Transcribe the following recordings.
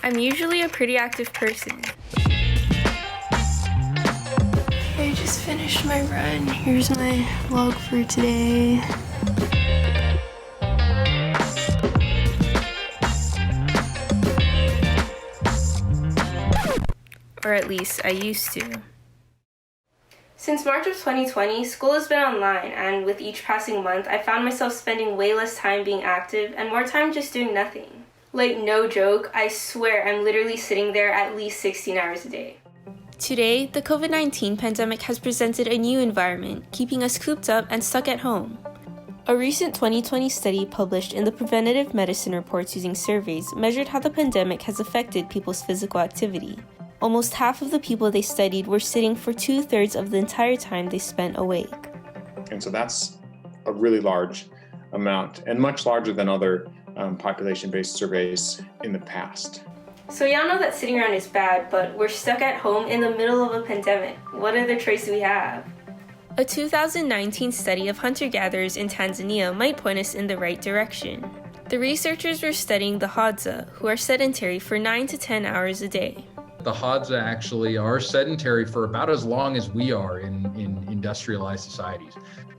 I'm usually a pretty active person. I just finished my run. Here's my vlog for today. Or at least I used to. Since March of 2020, school has been online, and with each passing month, I found myself spending way less time being active and more time just doing nothing. Like, no joke, I swear I'm literally sitting there at least 16 hours a day. Today, the COVID-19 pandemic has presented a new environment, keeping us cooped up and stuck at home. A recent 2020 study published in the Preventative Medicine Reports using surveys measured how the pandemic has affected people's physical activity. Almost half of the people they studied were sitting for 2/3 of the entire time they spent awake. And so that's a really large amount, and much larger than other population-based surveys in the past. So y'all know that sitting around is bad, but we're stuck at home in the middle of a pandemic. What other choice do we have? A 2019 study of hunter-gatherers in Tanzania might point us in the right direction. The researchers were studying the Hadza, who are sedentary for 9 to 10 hours a day. The Hadza actually are sedentary for about as long as we are in industrialized societies.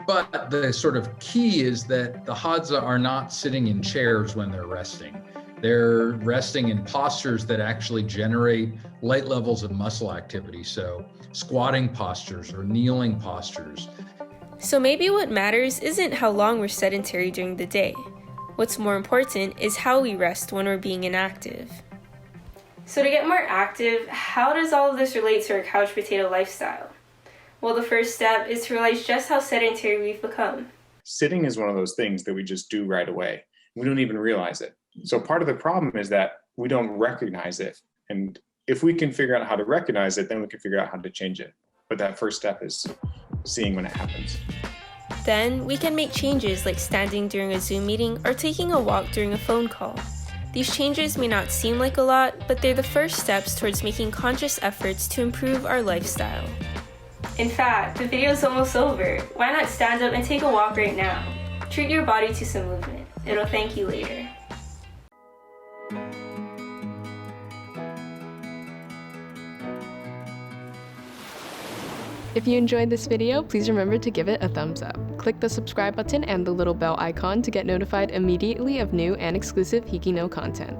But the sort of key is that the Hadza are not sitting in chairs when they're resting. They're resting in postures that actually generate light levels of muscle activity. So squatting postures or kneeling postures. So maybe what matters isn't how long we're sedentary during the day. What's more important is how we rest when we're being inactive. So to get more active, how does all of this relate to our couch potato lifestyle? Well, the first step is to realize just how sedentary we've become. Sitting is one of those things that we just do right away. We don't even realize it. So part of the problem is that we don't recognize it. And if we can figure out how to recognize it, then we can figure out how to change it. But that first step is seeing when it happens. Then we can make changes like standing during a Zoom meeting or taking a walk during a phone call. These changes may not seem like a lot, but they're the first steps towards making conscious efforts to improve our lifestyle. In fact, the video's almost over. Why not stand up and take a walk right now? Treat your body to some movement. It'll thank you later. If you enjoyed this video, please remember to give it a thumbs up. Click the subscribe button and the little bell icon to get notified immediately of new and exclusive Hiki no content.